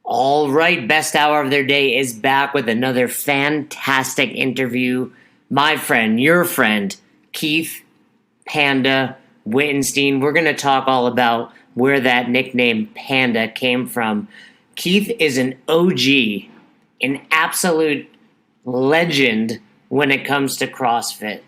All right, best hour of their day is back with another fantastic interview. My friend, your friend, Keith Panda Wittenstein. We're going to talk all about where that nickname Panda came from. Keith is an OG, an absolute legend when it comes to CrossFit.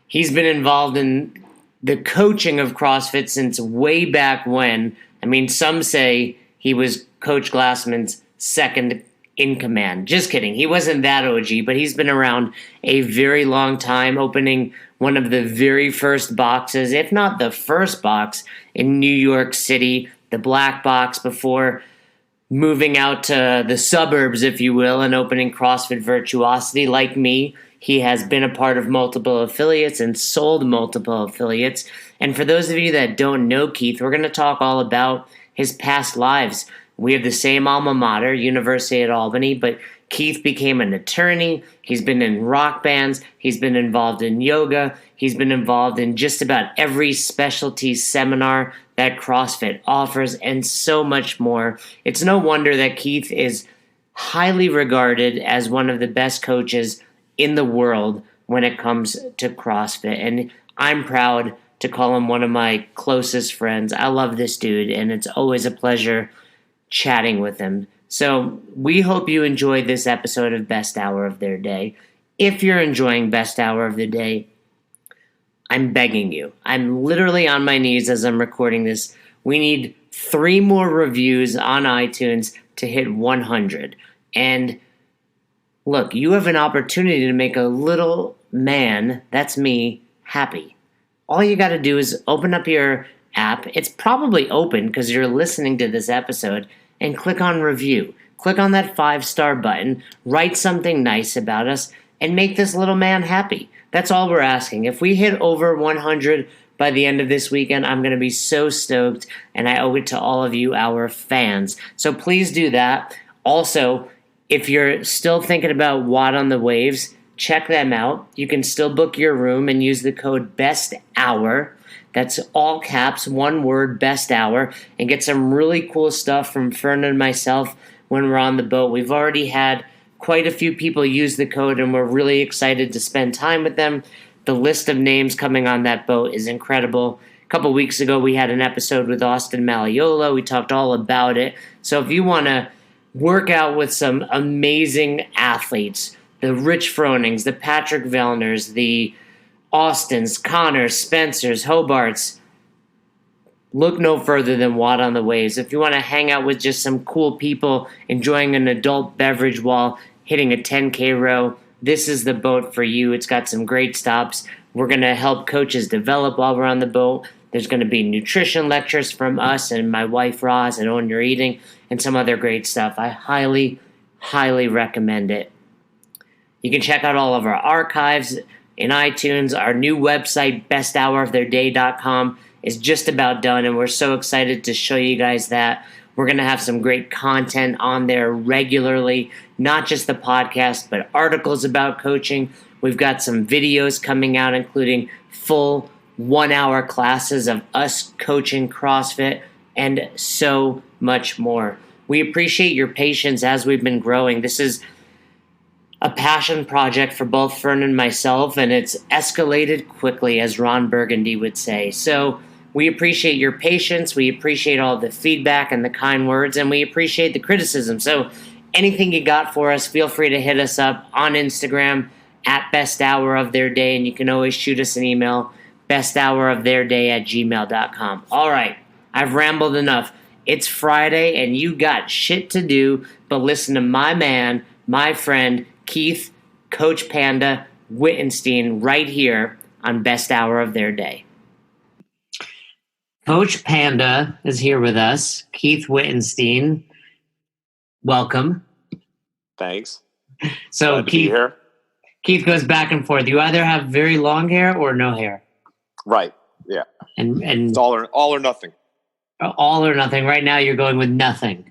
He's been involved in the coaching of CrossFit since way back when. I mean, some say he was Coach Glassman's second in command. Just kidding. He wasn't that OG, but he's been around a very long time, opening one of the very first boxes, if not the first box, in New York City, the Black Box, before moving out to the suburbs, if you will, and opening CrossFit Virtuosity. Like me, he has been a part of multiple affiliates and sold multiple affiliates. And for those of you that don't know Keith, we're going to talk all about his past lives. We have the same alma mater, University at Albany, but Keith became an attorney. He's been in rock bands. He's been involved in yoga. He's been involved in just about every specialty seminar that CrossFit offers and so much more. It's no wonder that Keith is highly regarded as one of the best coaches in the world when it comes to CrossFit. And I'm proud to call him one of my closest friends. I love this dude, and it's always a pleasure chatting with him. So we hope you enjoy this episode of Best Hour of Their Day. If you're enjoying Best Hour of the Day, I'm begging you. I'm literally on my knees as I'm recording this. We need 3 more reviews on iTunes to hit 100. And look, you have an opportunity to make a little man, that's me, happy. All you got to do is open up your app. It's probably open because you're listening to this episode, and click on review. Click on that 5-star button, write something nice about us, and make this little man happy. That's all we're asking. If we hit over 100 by the end of this weekend, I'm going to be so stoked, and I owe it to all of you, our fans. So please do that. Also, if you're still thinking about Watt on the Waves, check them out. You can still book your room and use the code BESTHOUR. That's all caps, one word, best hour, and get some really cool stuff from Fern and myself when we're on the boat. We've already had quite a few people use the code, and we're really excited to spend time with them. The list of names coming on that boat is incredible. A couple weeks ago, we had an episode with Austin Maliola. We talked all about it. So if you want to work out with some amazing athletes, the Rich Fronings, the Patrick Vellners, the Austins, Connors, Spencers, Hobarts, look no further than Watt on the Waves. If you want to hang out with just some cool people enjoying an adult beverage while hitting a 10K row, this is the boat for you. It's got some great stops. We're going to help coaches develop while we're on the boat. There's going to be nutrition lectures from us and my wife Roz and Own Your Eating and some other great stuff. I highly, highly recommend it. You can check out all of our archives in iTunes. Our new website, besthouroftheirday.com, is just about done, and we're so excited to show you guys that. We're going to have some great content on there regularly, not just the podcast, but articles about coaching. We've got some videos coming out, including full 1-hour classes of us coaching CrossFit, and so much more. We appreciate your patience as we've been growing. This is a passion project for both Fern and myself, and it's escalated quickly, as Ron Burgundy would say. So we appreciate your patience, we appreciate all the feedback and the kind words, and we appreciate the criticism. So anything you got for us, feel free to hit us up on Instagram at Best Hour of Their Day, and you can always shoot us an email, besthouroftheirday@gmail.com. All right, I've rambled enough. It's Friday, and you got shit to do but listen to my man, my friend, Keith, Coach Panda Wittenstein, right here on Best Hour of Their Day. Coach Panda is here with us. Keith Wittenstein, welcome. Thanks. So Glad to be here. Keith goes back and forth. You either have very long hair or no hair. Right. Yeah. And it's all or nothing. All or nothing. Right now you're going with nothing.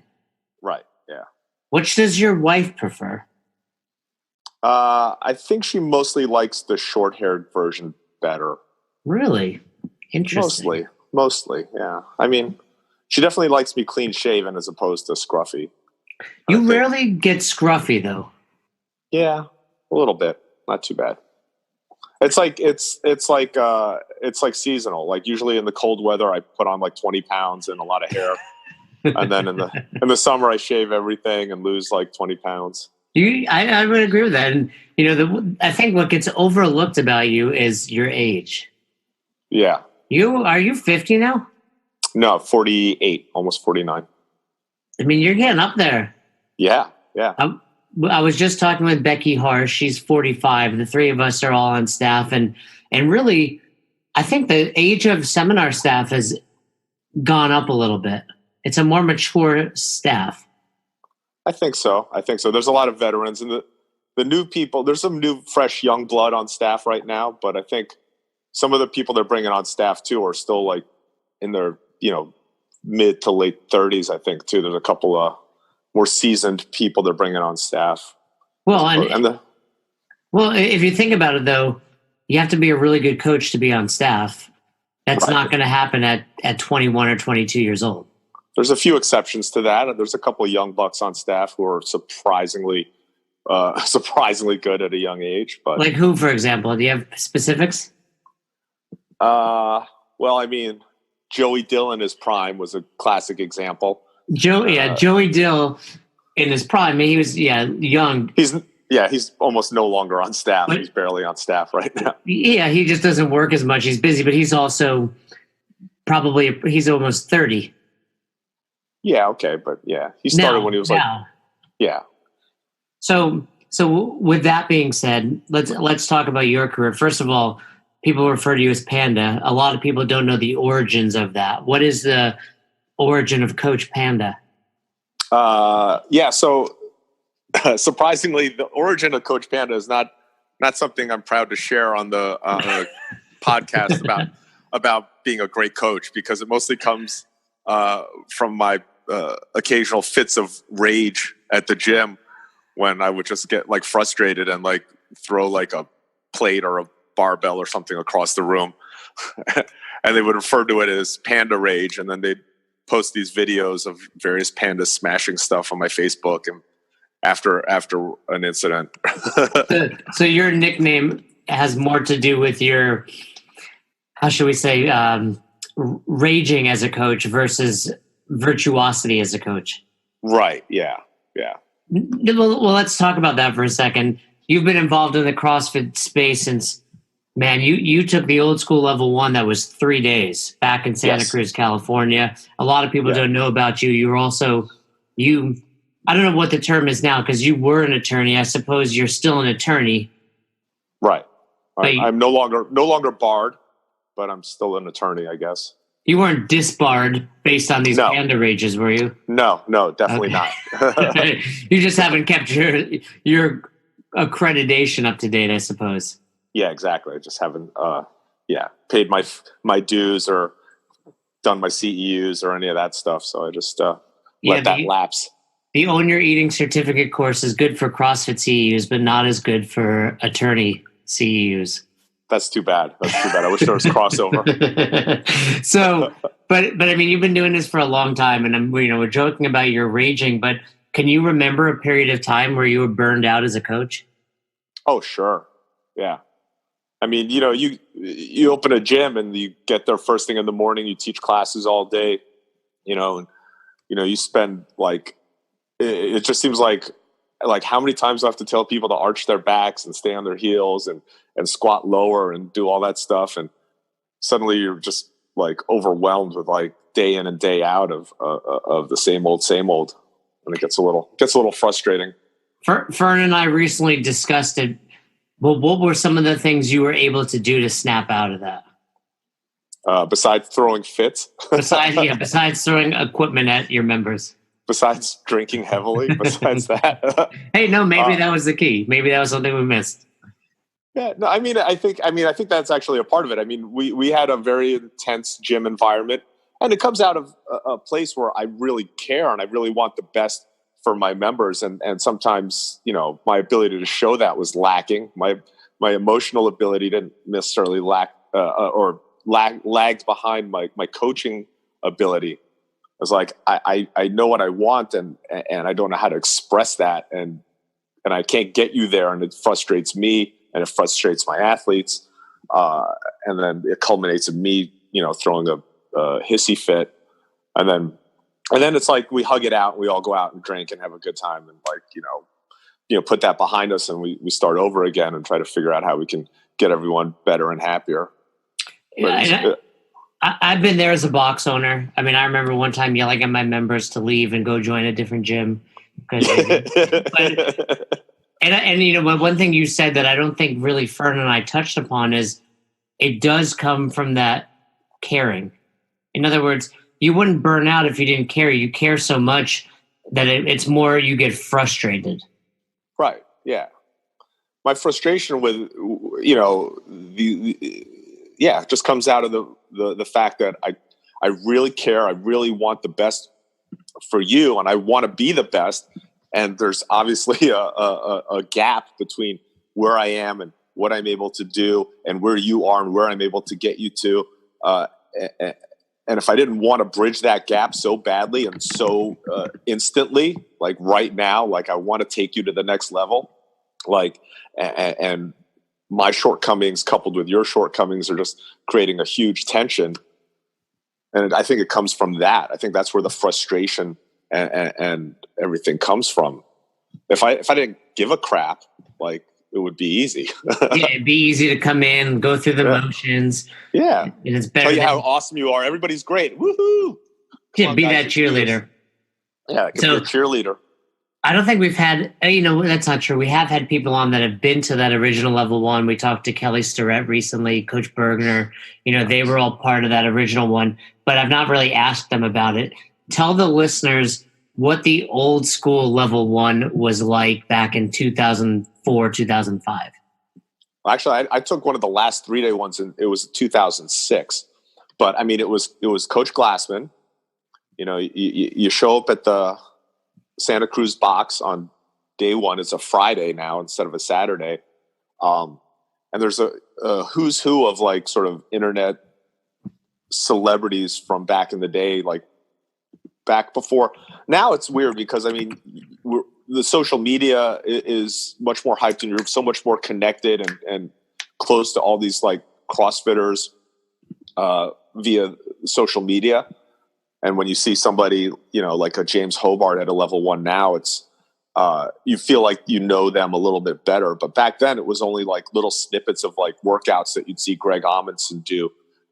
Right. Yeah. Which does your wife prefer? I think she mostly likes the short-haired version better. Really? Interesting. Mostly, yeah. I mean, she definitely likes me clean-shaven as opposed to scruffy. You I think, rarely get scruffy though. yeah, a little bit, not too bad. It's like seasonal. Like usually in the cold weather, I put on like 20 pounds and a lot of hair, and then in the summer, I shave everything and lose like 20 pounds. I would agree with that. And I think what gets overlooked about you is your age. Yeah. Are you 50 now? No, 48, almost 49. I mean, you're getting up there. Yeah, yeah. I was just talking with Becky Harsh. She's 45. The three of us are all on staff, and really, I think the age of seminar staff has gone up a little bit. It's a more mature staff. I think so. There's a lot of veterans and the new people. There's some new, fresh, young blood on staff right now, but I think some of the people they're bringing on staff too are still like in their mid to late 30s. I think too. There's a couple of more seasoned people they're bringing on staff. Well, if you think about it, though, you have to be a really good coach to be on staff. That's not going to happen at 21 or 22 years old. There's a few exceptions to that. There's a couple of young bucks on staff who are surprisingly good at a young age. But like who, for example? Do you have specifics? Well, I mean, Joey Dill in his prime was a classic example. Joey Dill in his prime. He was young. He's almost no longer on staff. He's barely on staff right now. Yeah, he just doesn't work as much. He's busy, but he's also he's almost 30. Yeah, okay, but yeah, he started when he was yeah. So with that being said, let's talk about your career. First of all, people refer to you as Panda. A lot of people don't know the origins of that. What is the origin of Coach Panda? So surprisingly, the origin of Coach Panda is not something I'm proud to share on the podcast about being a great coach, because it mostly comes from my occasional fits of rage at the gym when I would just get like frustrated and like throw like a plate or a barbell or something across the room. And they would refer to it as Panda Rage, and then they'd post these videos of various pandas smashing stuff on my Facebook and after an incident. So your nickname has more to do with your, how should we say, raging as a coach versus virtuosity as a coach. Right. Yeah. Well, let's talk about that for a second. You've been involved in the CrossFit space since, man, you took the old school level 1 that was 3 days back in Santa Cruz, California. A lot of people don't know about you. You were also, I don't know what the term is now, because you were an attorney. I suppose you're still an attorney. Right. I'm no longer barred, but I'm still an attorney, I guess. You weren't disbarred based on these Panda rages, were you? No, definitely not. You just haven't kept your accreditation up to date, I suppose. Yeah, exactly. I just haven't paid my dues or done my CEUs or any of that stuff. So I just let that lapse. The Own Your Eating certificate course is good for CrossFit CEUs, but not as good for attorney CEUs. That's too bad. I wish there was crossover. So, but I mean, you've been doing this for a long time, and we're joking about your raging, but can you remember a period of time where you were burned out as a coach? Oh, sure. Yeah. I mean, you open a gym and you get there first thing in the morning, you teach classes all day, and you spend it just seems like how many times do I have to tell people to arch their backs and stay on their heels and squat lower and do all that stuff. And suddenly you're just like overwhelmed with like day in and day out of the same old. And it gets a little frustrating. Fern and I recently discussed it. Well, what were some of the things you were able to do to snap out of that? Besides throwing fits? Besides throwing equipment at your members. Besides drinking heavily, besides that. Hey, no, maybe that was the key. Maybe that was something we missed. Yeah, no, I think that's actually a part of it. I mean, we had a very intense gym environment, and it comes out of a place where I really care and I really want the best for my members. And sometimes, my ability to show that was lacking. My emotional ability didn't necessarily lagged behind my coaching ability. was like, I know what I want, and I don't know how to express that, and I can't get you there, and it frustrates me, and it frustrates my athletes, and then it culminates in me, throwing a hissy fit, and then it's like we hug it out, and we all go out and drink and have a good time, and put that behind us, and we start over again and try to figure out how we can get everyone better and happier. I've been there as a box owner. I mean, I remember one time yelling at my members to leave and go join a different gym. One thing you said that I don't think really Fern and I touched upon is it does come from that caring. In other words, you wouldn't burn out if you didn't care. You care so much that it's more you get frustrated. Right. Yeah. My frustration with, it just comes out of the fact that I really care. I really want the best for you, and I want to be the best. And there's obviously a gap between where I am and what I'm able to do, and where you are and where I'm able to get you to. And if I didn't want to bridge that gap so badly and so instantly, like right now, like I want to take you to the next level, and my shortcomings coupled with your shortcomings are just creating a huge tension. And I think it comes from that. I think that's where the frustration and everything comes from. If I didn't give a crap, like, it would be easy. Yeah, it'd be easy to come in, go through the motions. Yeah. And it's better. Tell you how awesome you are. Everybody's great. Woohoo! Yeah, be that cheerleader. Yeah, be a cheerleader. I don't think we've had, that's not true. We have had people on that have been to that original level one. We talked to Kelly Starrett recently, Coach Bergner. They were all part of that original one, but I've not really asked them about it. Tell the listeners what the old school level one was like back in 2004, 2005. Actually, I took one of the last 3-day ones, and it was 2006. But I mean, it was Coach Glassman. You show up at the Santa Cruz box on day one. It's a Friday now instead of a Saturday. And there's a who's who of like sort of internet celebrities from back in the day, like back before. Now it's weird because, I mean, the social media is much more hyped, and you're so much more connected and close to all these like CrossFitters via social media. And when you see somebody, like a James Hobart at a level one now, it's you feel like you know them a little bit better. But back then, it was only like little snippets of like workouts that you'd see Greg Amundsen do,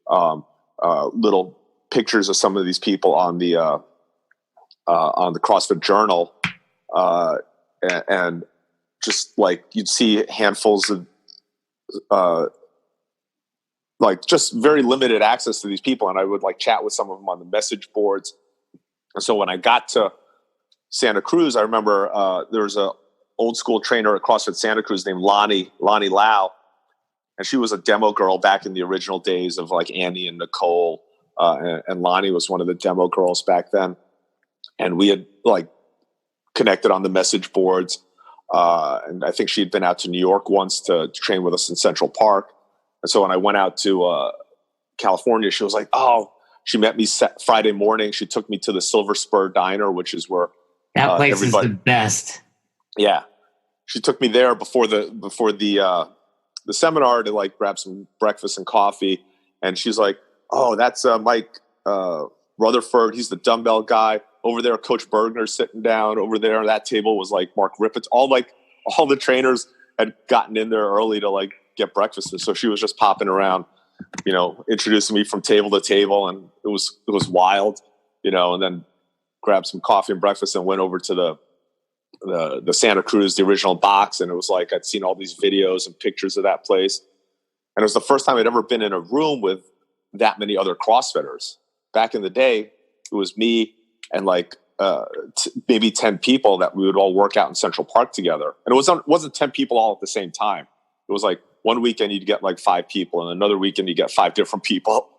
little pictures of some of these people on the CrossFit Journal, and just like you'd see handfuls of like just very limited access to these people. And I would like chat with some of them on the message boards. And so when I got to Santa Cruz, I remember there was a old school trainer at CrossFit Santa Cruz named Lonnie Lao. And she was a demo girl back in the original days of like Annie and Nicole. And Lonnie was one of the demo girls back then. And we had like connected on the message boards. And I think she had been out to New York once to train with us in Central Park. And so when I went out to California, she was like, she met me Friday morning. She took me to the Silver Spur Diner, which is where that place is the best. Yeah. She took me there before the seminar to like grab some breakfast and coffee. And she's like, that's Mike Rutherford. He's the dumbbell guy. Over there, Coach Bergner sitting down. Over there on that table was like Mark Rippetts. All the trainers had gotten in there early to like get breakfast. And so she was just popping around, introducing me from table to table. And it was wild, and then grabbed some coffee and breakfast and went over to the Santa Cruz, the original box. And it was like, I'd seen all these videos and pictures of that place. And it was the first time I'd ever been in a room with that many other CrossFitters. Back in the day, it was me and like maybe 10 people that we would all work out in Central Park together. And it wasn't 10 people all at the same time. It was like one weekend you'd get like 5 people, and another weekend you get 5 different people.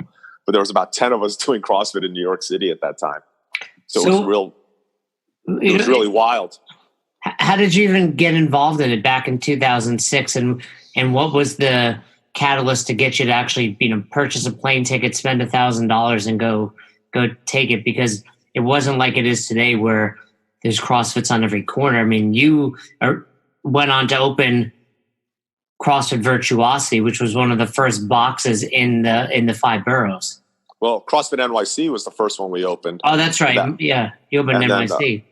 But there was about 10 of us doing CrossFit in New York City at that time. So it was really wild. How did you even get involved in it back in 2006? And what was the catalyst to get you to actually, purchase a plane ticket, spend $1,000 and go take it? Because it wasn't like it is today where there's CrossFits on every corner. I mean, went on to open CrossFit Virtuosity, which was one of the first boxes in the 5 boroughs. Well, CrossFit NYC was the first one we opened. Oh, that's right. Yeah, you opened NYC.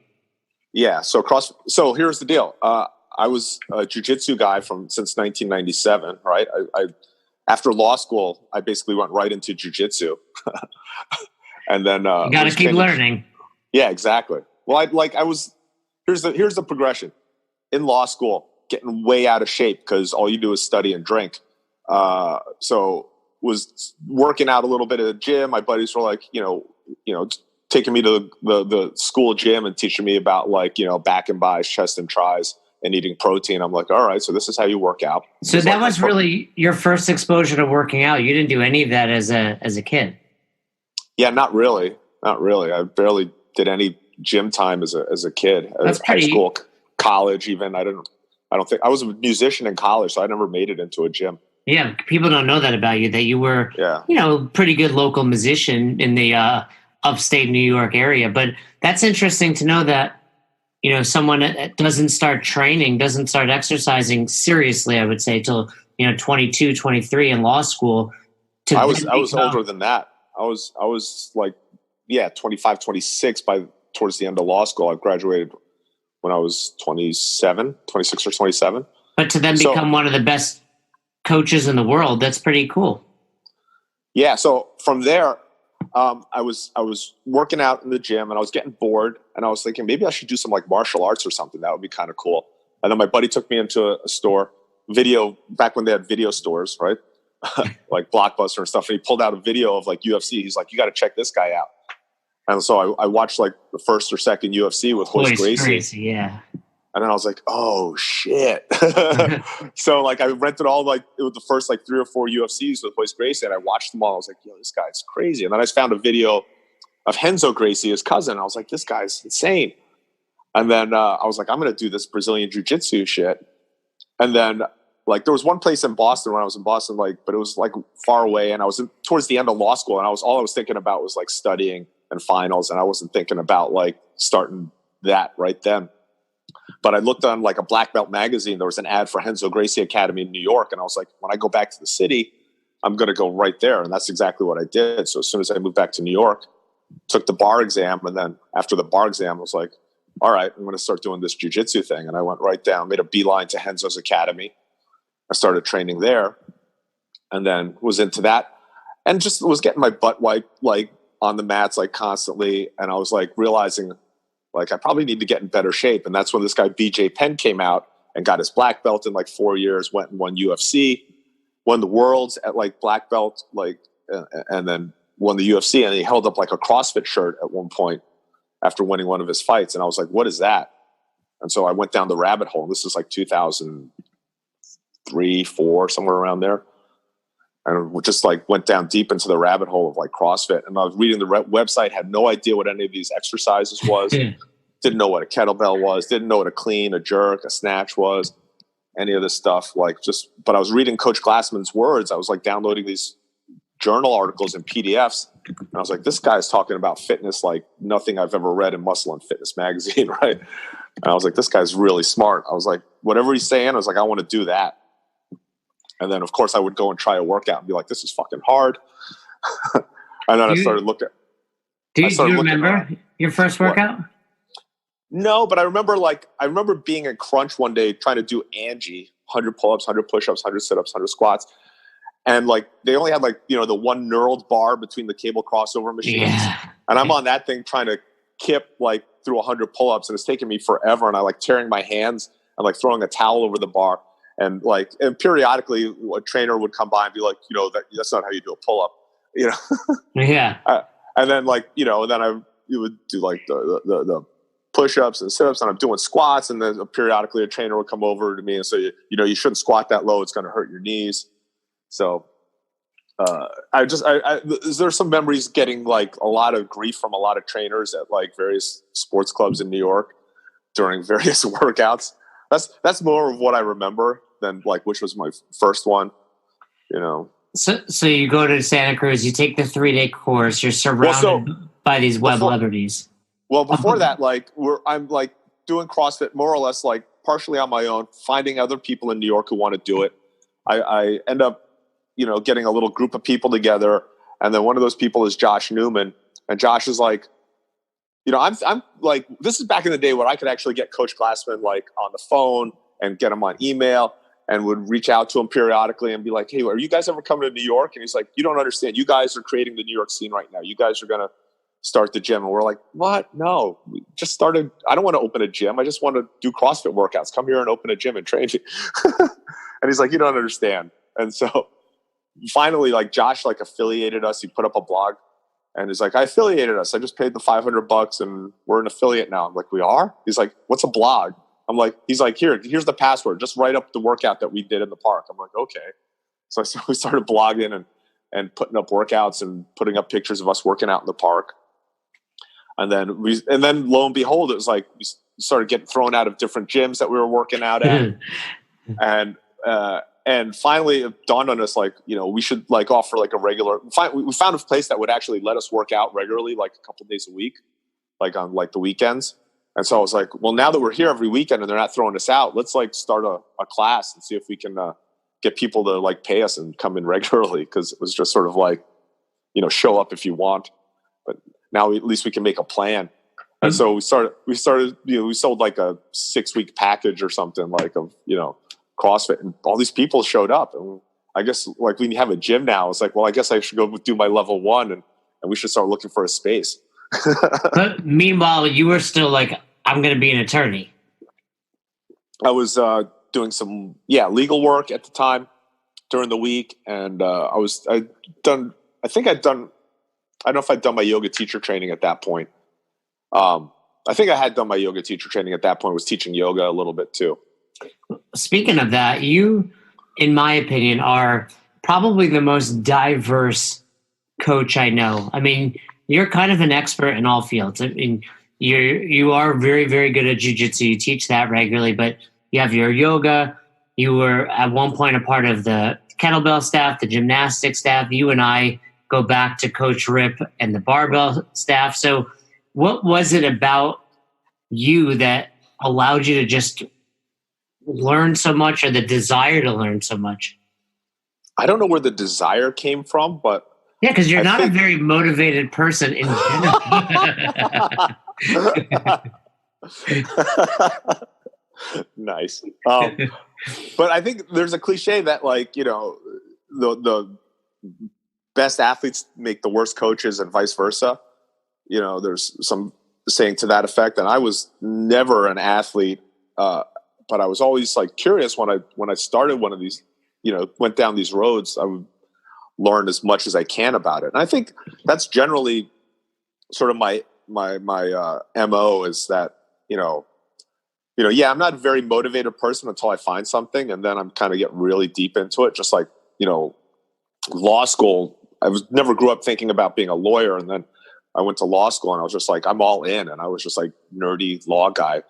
So here's the deal. I was a jiu-jitsu guy since 1997, right? I after law school, I basically went right into jiu-jitsu. And then you got to keep learning. Yeah, exactly. Well, here's the progression. In law school, getting way out of shape because all you do is study and drink. So was working out a little bit at the gym. My buddies were like, taking me to the school gym and teaching me about back and bis, chest and tris, and eating protein. I'm like, all right, so this is how you work out. So that was really your first exposure to working out. You didn't do any of that as a kid. Yeah, not really. I barely did any gym time as a kid. That's high school, college, even. I don't think I was a musician in college, so I never made it into a gym. Yeah, people don't know that about you, that you were, pretty good local musician in the upstate New York area. But that's interesting to know that, someone that doesn't start exercising seriously, I would say, till, 22, 23 in law school. I was older than that. I was like, 25, 26 towards the end of law school. I graduated when I was 26 or 27. But to then become one of the best coaches in the world, that's pretty cool. Yeah. So from there, I was working out in the gym and I was getting bored and I was thinking maybe I should do some like martial arts or something. That would be kind of cool. And then my buddy took me into a store, back when they had video stores, right? Like Blockbuster and stuff. And he pulled out a video of like UFC. He's like, you got to check this guy out. And so I watched like the first or second UFC with Royce Gracie. Yeah. And then I was like, oh shit. So like I rented all it was the first 3 or 4 UFCs with Royce Gracie and I watched them all. I was like, yo, this guy's crazy. And then I just found a video of Renzo Gracie, his cousin. I was like, this guy's insane. And then I was like, I'm going to do this Brazilian jiu-jitsu shit. And then there was one place in Boston when I was in Boston, but it was far away. And I was towards the end of law school and all I was thinking about was studying and finals. And I wasn't thinking about starting that right then. But I looked on a black belt magazine. There was an ad for Renzo Gracie Academy in New York. And I was like, when I go back to the city, I'm going to go right there. And that's exactly what I did. So as soon as I moved back to New York, took the bar exam. And then after the bar exam, I was like, all right, I'm going to start doing this jiu-jitsu thing. And I went right down, made a beeline to Renzo's Academy. I started training there and then was into that and just was getting my butt wiped on the mats constantly. And I was realizing I probably need to get in better shape. And that's when this guy, BJ Penn, came out and got his black belt in 4 years, went and won UFC, won the worlds at black belt, and then won the UFC. And he held up a CrossFit shirt at one point after winning one of his fights. And I was like, what is that? And so I went down the rabbit hole. This is 2003, 4, somewhere around there. And just went down deep into the rabbit hole of CrossFit. And I was reading the website, had no idea what any of these exercises was. Didn't know what a kettlebell was. Didn't know what a clean, a jerk, a snatch was. Any of this stuff. But I was reading Coach Glassman's words. I was downloading these journal articles and PDFs. And I was like, this guy's talking about fitness like nothing I've ever read in Muscle and Fitness magazine, right? And I was like, this guy's really smart. I was like, whatever he's saying, I was like, I want to do that. And then, of course, I would go and try a workout and be like, this is fucking hard. And then I started looking. Do you remember your first workout? What? No, but I remember being in Crunch one day trying to do Angie, 100 pull-ups, 100 push-ups, 100 sit-ups, 100 squats. And they only had the one knurled bar between the cable crossover machines. Yeah. And I'm on that thing trying to kip through 100 pull-ups and it's taking me forever. And I tearing my hands and throwing a towel over the bar. And and periodically a trainer would come by and be like, that's not how you do a pull-up, Yeah. And then you would do the push-ups and sit-ups and I'm doing squats. And then periodically a trainer would come over to me and say, you shouldn't squat that low. It's going to hurt your knees. So there's some memories getting a lot of grief from a lot of trainers at various sports clubs in New York during various workouts. That's more of what I remember than which was my first one, So you go to Santa Cruz, you take the 3-day course, you're surrounded by these web celebrities. Well, before that, like I'm like doing CrossFit more or less like partially on my own, finding other people in New York who want to do it. I end up, getting a little group of people together. And then one of those people is Josh Newman. And Josh is like, I'm like, this is back in the day where I could actually get Coach Glassman like on the phone and get him on email and would reach out to him periodically and be like, hey, are you guys ever coming to New York? And he's like, you don't understand. You guys are creating the New York scene right now. You guys are going to start the gym. And we're like, what? No, we just started. I don't want to open a gym. I just want to do CrossFit workouts. Come here and open a gym and train me. And he's like, you don't understand. And so finally, like Josh, like affiliated us. He put up a blog and he's like, I affiliated us. I just paid the $500 and we're an affiliate now. I'm like, we are? He's like, what's a blog? I'm like, he's like, here's the password. Just write up the workout that we did in the park. I'm like, okay. So we started blogging and putting up workouts and putting up pictures of us working out in the park. And then lo and behold, it was like we started getting thrown out of different gyms that we were working out at. And finally it dawned on us, like, we should like offer like a regular, we found a place that would actually let us work out regularly, like a couple days a week, like on like the weekends. And so I was like, well, now that we're here every weekend and they're not throwing us out, let's like start a class and see if we can get people to like pay us and come in regularly. Cause it was just sort of like, show up if you want, but now at least we can make a plan. And so we started, we sold like a 6-week package or something like of, CrossFit, and all these people showed up. And I guess like we have a gym now. It's like, well, I guess I should go do my level 1 and we should start looking for a space. But meanwhile, you were still like, I'm going to be an attorney. I was doing some, legal work at the time during the week. And I don't know if I'd done my yoga teacher training at that point. I think I had done my yoga teacher training at that point, was teaching yoga a little bit too. Speaking of that, you, in my opinion, are probably the most diverse coach I know. I mean, you're kind of an expert in all fields. I mean, you are very, very good at jiu-jitsu. You teach that regularly, but you have your yoga. You were at one point a part of the kettlebell staff, the gymnastics staff. You and I go back to Coach Rip and the barbell staff. So what was it about you that allowed you to just learn so much, or the desire to learn so much? I don't know where the desire came from, but yeah, because you're not a very motivated person in general. Nice. But I think there's a cliche that like, the best athletes make the worst coaches and vice versa. There's some saying to that effect. And I was never an athlete, but I was always like curious when I started one of these, went down these roads, I would learn as much as I can about it. And I think that's generally sort of my MO is that, I'm not a very motivated person until I find something. And then I'm kind of get really deep into it. Just like, law school, never grew up thinking about being a lawyer. And then I went to law school and I was just like, I'm all in. And I was just like nerdy law guy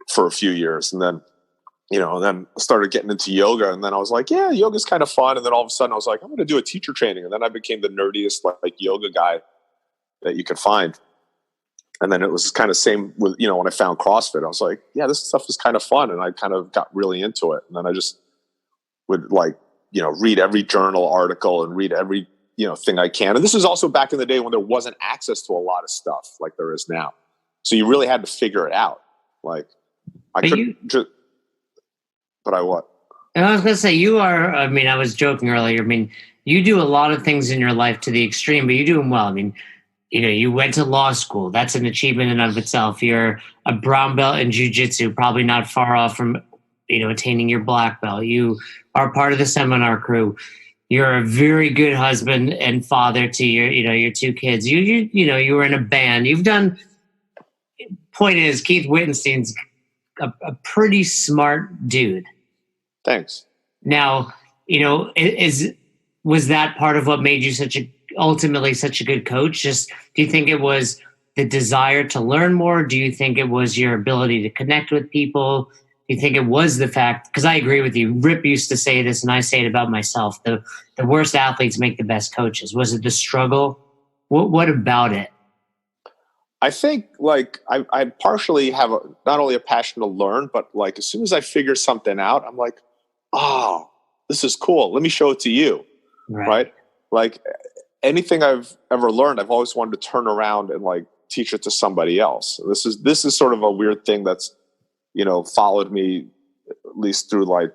for a few years. And then, then started getting into yoga. And then I was like, yeah, yoga's kind of fun. And then all of a sudden I was like, I'm going to do a teacher training. And then I became the nerdiest like yoga guy that you could find. And then it was kind of same with, when I found CrossFit, I was like, yeah, this stuff is kind of fun. And I kind of got really into it. And then I just would like, read every journal article and read every, thing I can. And this is also back in the day when there wasn't access to a lot of stuff like there is now. So you really had to figure it out. Like I what? And I was going to say, you are, I mean, I was joking earlier. I mean, you do a lot of things in your life to the extreme, but you do them well. I mean, you went to law school. That's an achievement in and of itself. You're a brown belt in jiu-jitsu, probably not far off from, attaining your black belt. You are part of the seminar crew. You're a very good husband and father to your 2 kids. You were in a band. You've done, point is, Keith Wittenstein's a pretty smart dude. Thanks. Now, was that part of what made you ultimately such a good coach? Just, do you think it was the desire to learn more? Do you think it was your ability to connect with people? Do you think it was the fact, because I agree with you, Rip used to say this and I say it about myself, the worst athletes make the best coaches. Was it the struggle? What about it? I think like I partially have not only a passion to learn, but like as soon as I figure something out, I'm like, oh, this is cool. Let me show it to you. Right? Like anything I've ever learned, I've always wanted to turn around and like teach it to somebody else. This is sort of a weird thing that's, followed me at least through like,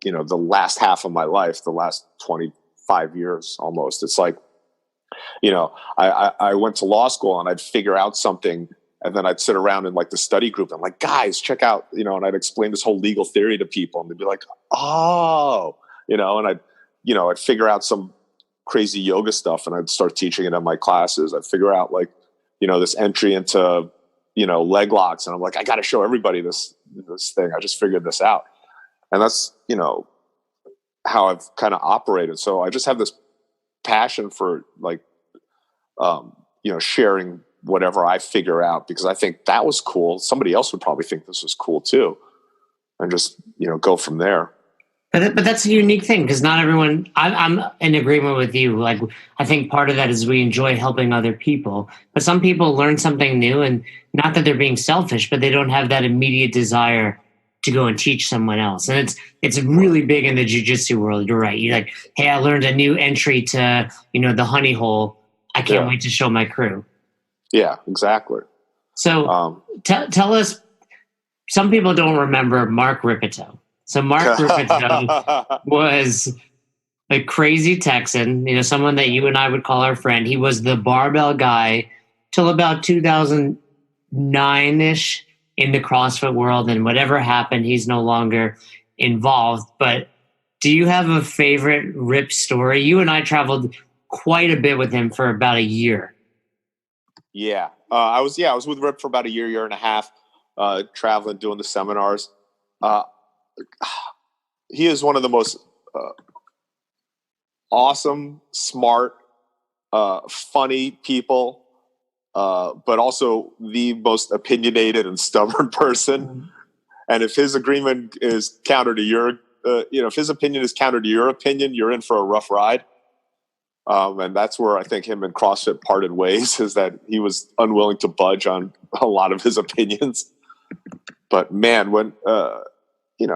the last half of my life, the last 25 years almost. It's like, I went to law school and I'd figure out something and then I'd sit around in like the study group. And I'm like, guys, check out, and I'd explain this whole legal theory to people and they'd be like, oh, and I'd figure out some crazy yoga stuff and I'd start teaching it in my classes. I'd figure out like, this entry into, leg locks. And I'm like, I got to show everybody this thing. I just figured this out. And that's, how I've kind of operated. So I just have this passion for like, sharing whatever I figure out because I think that was cool. Somebody else would probably think this was cool too. And just, go from there. But that's a unique thing because not everyone, I'm in agreement with you. Like, I think part of that is we enjoy helping other people, but some people learn something new and not that they're being selfish, but they don't have that immediate desire to go and teach someone else. And it's really big in the jiu-jitsu world. You're right. You're like, hey, I learned a new entry to, the honey hole. I can't wait to show my crew. Yeah, exactly. So tell us, some people don't remember Mark Ripito. So Mark Ripito was a crazy Texan, someone that you and I would call our friend. He was the barbell guy till about 2009-ish in the CrossFit world. And whatever happened, he's no longer involved. But do you have a favorite Rip story? You and I traveled quite a bit with him for about a year. Yeah. I was with Rip for about a year and a half, traveling, doing the seminars. He is one of the most awesome, smart, funny people, but also the most opinionated and stubborn person. Mm-hmm. And if his agreement is counter to your, if his opinion is counter to your opinion, you're in for a rough ride. And that's where I think him and CrossFit parted ways, is that he was unwilling to budge on a lot of his opinions. But man, when he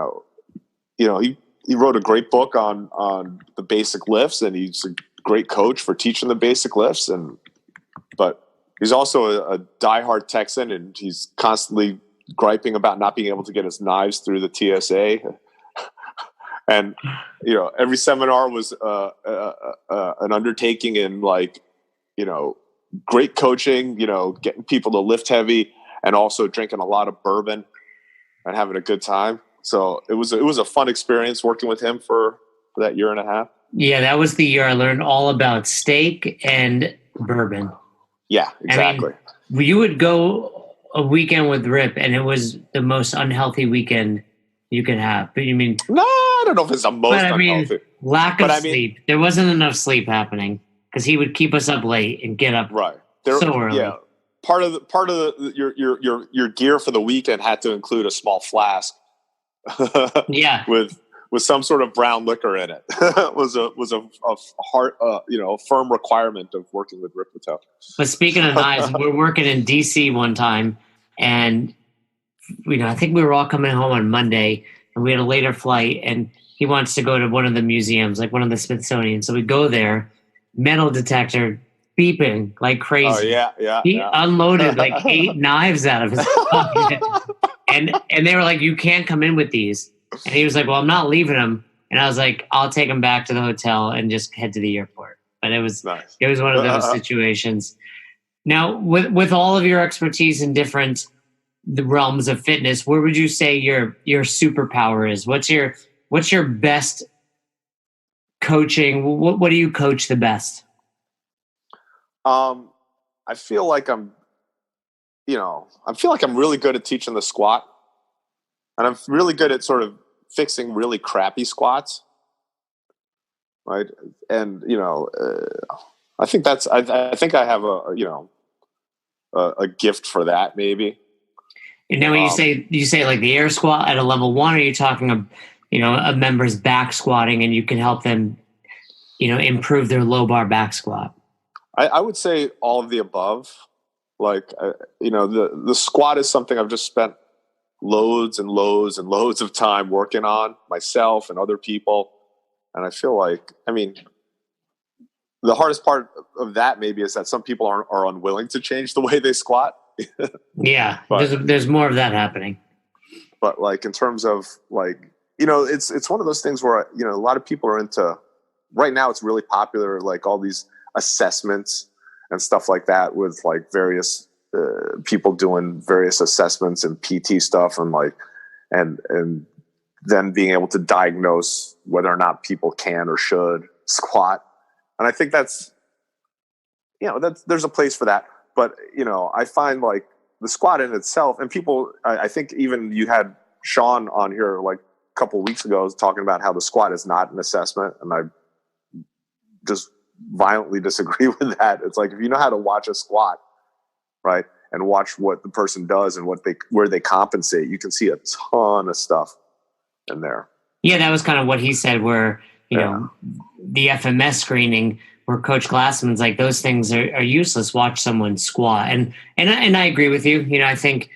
wrote a great book on the basic lifts, and he's a great coach for teaching the basic lifts. But he's also a diehard Texan, and he's constantly griping about not being able to get his knives through the TSA. And every seminar was an undertaking in like great coaching, getting people to lift heavy, and also drinking a lot of bourbon and having a good time. So it was a fun experience working with him for that year and a half. Yeah, that was the year I learned all about steak and bourbon. Yeah, exactly. I mean, you would go a weekend with Rip, and it was the most unhealthy weekend you could have. But you mean? No, I don't know if it's the most unhealthy. Lack of sleep. There wasn't enough sleep happening because he would keep us up late and get up so early. Yeah, part of your gear for the weekend had to include a small flask. Yeah, with some sort of brown liquor in it. was a hard, a firm requirement of working with Ripito. But speaking of knives, we're working in DC one time, and I think we were all coming home on Monday, and we had a later flight, and he wants to go to one of the museums, like one of the Smithsonian. So we go there, metal detector beeping like crazy. Oh, yeah. He unloaded like 8 knives out of his pocket. And they were like, you can't come in with these. And he was like, well, I'm not leaving them. And I was like, I'll take them back to the hotel and just head to the airport. But it was nice. It was one of those situations. Now, with all of your expertise in the realms of fitness, where would you say your superpower is? What's your best coaching? What do you coach the best? I feel like I'm really good at teaching the squat, and I'm really good at sort of fixing really crappy squats. Right. And, I think I think I have a gift for that, maybe. And now when you say like the air squat at a level 1, are you talking a member's back squatting, and you can help them, improve their low bar back squat? I would say all of the above. Like, the squat is something I've just spent loads and loads and loads of time working on myself and other people. And I feel like, the hardest part of that maybe is that some people are unwilling to change the way they squat. Yeah, But there's more of that happening. But like, in terms of like, it's one of those things where, a lot of people are into, right now it's really popular, like all these assessments and stuff like that, with like various people doing various assessments and PT stuff, and like, and then being able to diagnose whether or not people can or should squat. And I think that's there's a place for that. But, I find like the squat in itself, and people, I think even you had Sean on here like a couple of weeks ago talking about how the squat is not an assessment. And I just violently disagree with that. It's like, if you know how to watch a squat, right, and watch what the person does and where they compensate, you can see a ton of stuff in there. Yeah, that was kind of what he said, where, the FMS screening, where Coach Glassman's like, those things are useless. Watch someone squat. And I agree with you. I think,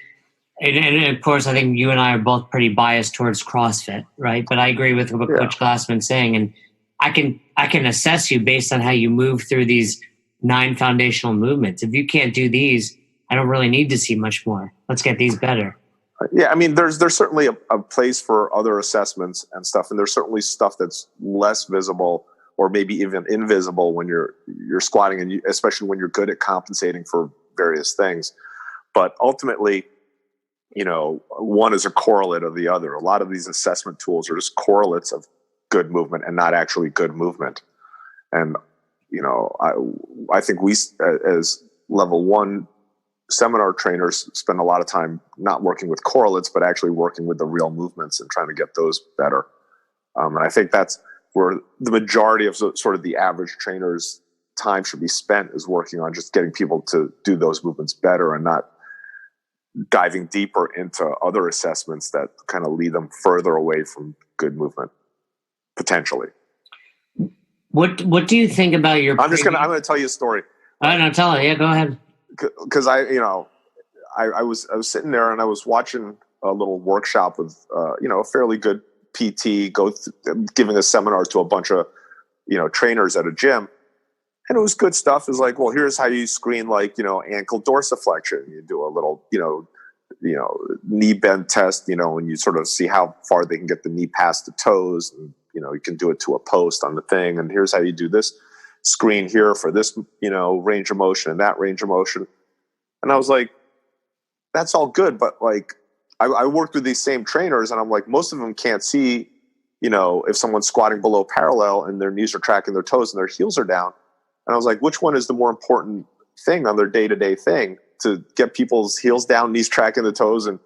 and of course, I think you and I are both pretty biased towards CrossFit, right? But I agree with what Coach Glassman's saying. And I can assess you based on how you move through these 9 foundational movements. If you can't do these, I don't really need to see much more. Let's get these better. Yeah, there's certainly a place for other assessments and stuff, and there's certainly stuff that's less visible or maybe even invisible when you're squatting, and especially when you're good at compensating for various things. But ultimately, one is a correlate of the other. A lot of these assessment tools are just correlates of good movement and not actually good movement. And I think we, as level 1 seminar trainers, spend a lot of time not working with correlates, but actually working with the real movements and trying to get those better. And I think that's where the majority of sort of the average trainer's time should be spent, is working on just getting people to do those movements better, and not diving deeper into other assessments that kind of lead them further away from good movement, potentially. What do you think about your? I'm going to tell you a story. No, tell it. Yeah, go ahead. Because I was sitting there and I was watching a little workshop with a fairly good PT giving a seminar to a bunch of trainers at a gym, and it was good stuff. It's like, well, here's how you screen ankle dorsiflexion. You do a little knee bend test, and you sort of see how far they can get the knee past the toes, and you can do it to a post on the thing. And here's how you do this screen here for this range of motion and that range of motion. And I was like, that's all good, but like I worked with these same trainers, and I'm like, most of them can't see if someone's squatting below parallel and their knees are tracking their toes and their heels are down. And I was like, which one is the more important thing on their day-to-day thing, to get people's heels down, knees tracking the toes, and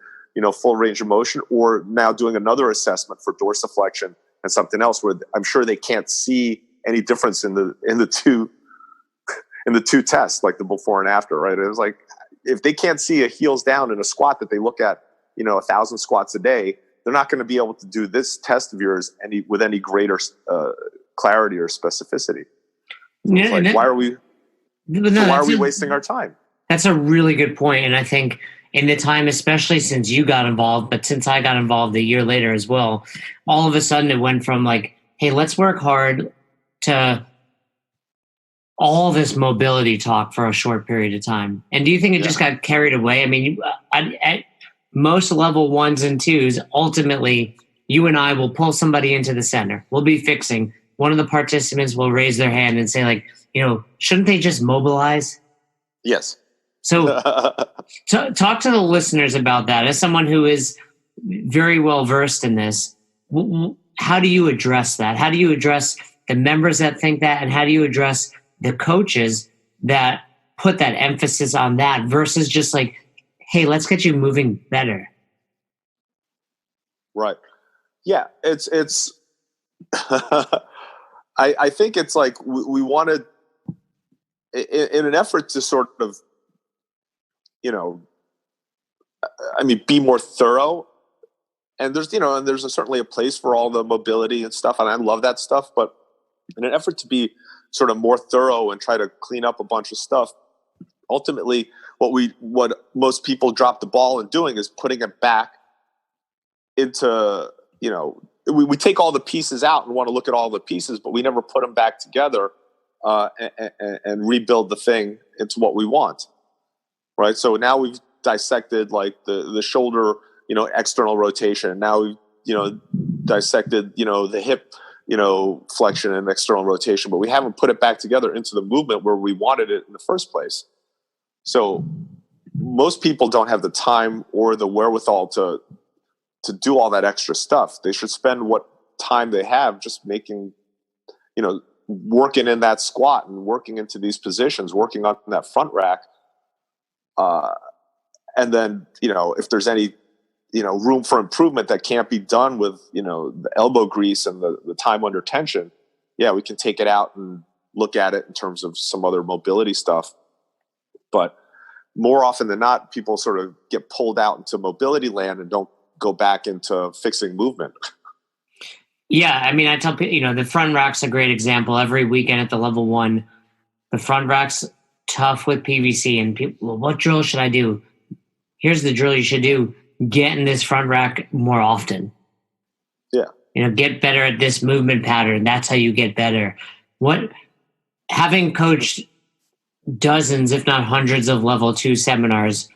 full range of motion, or now doing another assessment for dorsiflexion and something else where I'm sure they can't see any difference in the two tests, like the before and after, right? It was like, if they can't see a heels down in a squat that they look at 1,000 squats a day, they're not going to be able to do this test of yours with any greater clarity or specificity. So it's like, why are we wasting our time? That's a really good point. And I think in the time, especially since you got involved, but since I got involved a year later as well, all of a sudden it went from like, hey, let's work hard, to all this mobility talk for a short period of time. And do you think it just got carried away? I mean, at most level 1s and 2s, ultimately, you and I will pull somebody into the center. We'll be fixing. One of the participants will raise their hand and say, like, shouldn't they just mobilize? Yes. So talk to the listeners about that. As someone who is very well versed in this, how do you address that? How do you address the members that think that, and how do you address the coaches that put that emphasis on that versus just like, hey, let's get you moving better? Right. Yeah. It's I think it's like we wanted, in an effort to sort of, be more thorough. And there's certainly a place for all the mobility and stuff. And I love that stuff. But in an effort to be sort of more thorough and try to clean up a bunch of stuff, ultimately what most people drop the ball in doing is putting it back into, we take all the pieces out and want to look at all the pieces, but we never put them back together and rebuild the thing into what we want, right? So now we've dissected like the shoulder, external rotation. Now we've, dissected, the hip, flexion and external rotation, but we haven't put it back together into the movement where we wanted it in the first place. So most people don't have the time or the wherewithal to do all that extra stuff. They should spend what time they have just making, working in that squat and working into these positions, working on that front rack. And then, if there's any, room for improvement that can't be done with, the elbow grease and the time under tension, we can take it out and look at it in terms of some other mobility stuff. But more often than not, people sort of get pulled out into mobility land and don't go back into fixing movement. Yeah, I mean, I tell people, the front rack's a great example. Every weekend at the level 1, the front rack's tough with PVC, and people, well, what drill should I do? Here's the drill you should do. Get in this front rack more often. Yeah. Get better at this movement pattern. That's how you get better. Having coached dozens, if not hundreds of level 2 seminars,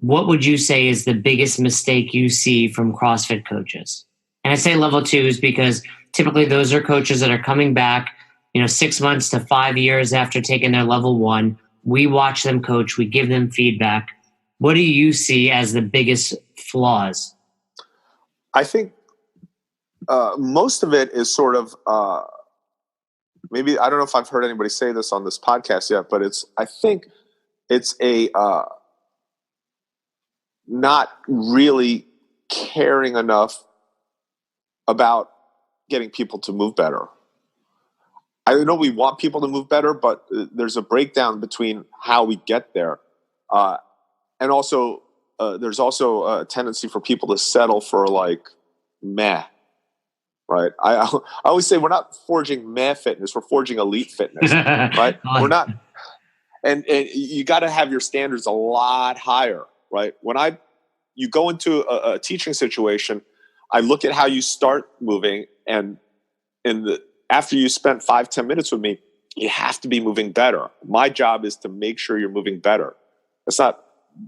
what would you say is the biggest mistake you see from CrossFit coaches? And I say level 2s because typically those are coaches that are coming back, 6 months to 5 years after taking their level 1. We watch them coach. We give them feedback. What do you see as the biggest flaws? I think most of it is sort of maybe, I don't know if I've heard anybody say this on this podcast yet, but I think it's a not really caring enough about getting people to move better. I know we want people to move better, but there's a breakdown between how we get there. And also, there's also a tendency for people to settle for like meh, right? I always say we're not forging meh fitness, we're forging elite fitness, right? We're not, and you got to have your standards a lot higher, right? When you go into a teaching situation, I look at how you start moving, and after you spent 5-10 minutes with me, you have to be moving better. My job is to make sure you're moving better. It's not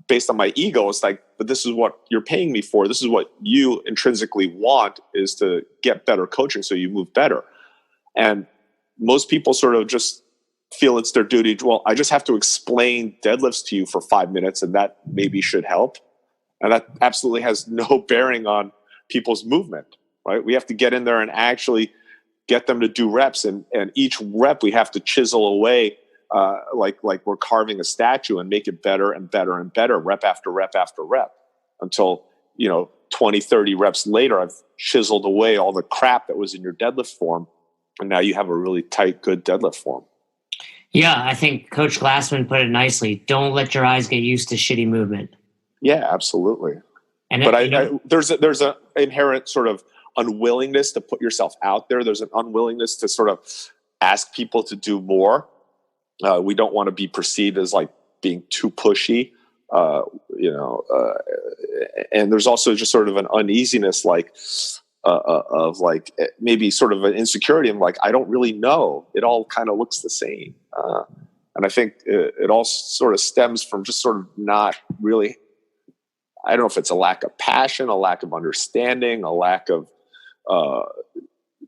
based on my ego. It's like, but this is what you're paying me for. This is what you intrinsically want, is to get better coaching so you move better. And most people sort of just feel it's their duty. Well, I just have to explain deadlifts to you for 5 minutes and that maybe should help. And that absolutely has no bearing on people's movement, right? We have to get in there and actually get them to do reps. And each rep we have to chisel away like we're carving a statue and make it better and better and better, rep after rep after rep, until 20, 30 reps later, I've chiseled away all the crap that was in your deadlift form, and now you have a really tight, good deadlift form. Yeah, I think Coach Glassman put it nicely. Don't let your eyes get used to shitty movement. Yeah, absolutely. But there's an inherent sort of unwillingness to put yourself out there. There's an unwillingness to sort of ask people to do more. We don't want to be perceived as like being too pushy, and there's also just sort of an uneasiness, of like maybe sort of an insecurity. I'm like, I don't really know. It all kind of looks the same. And I think it all sort of stems from just sort of not really, I don't know if it's a lack of passion, a lack of understanding, a lack of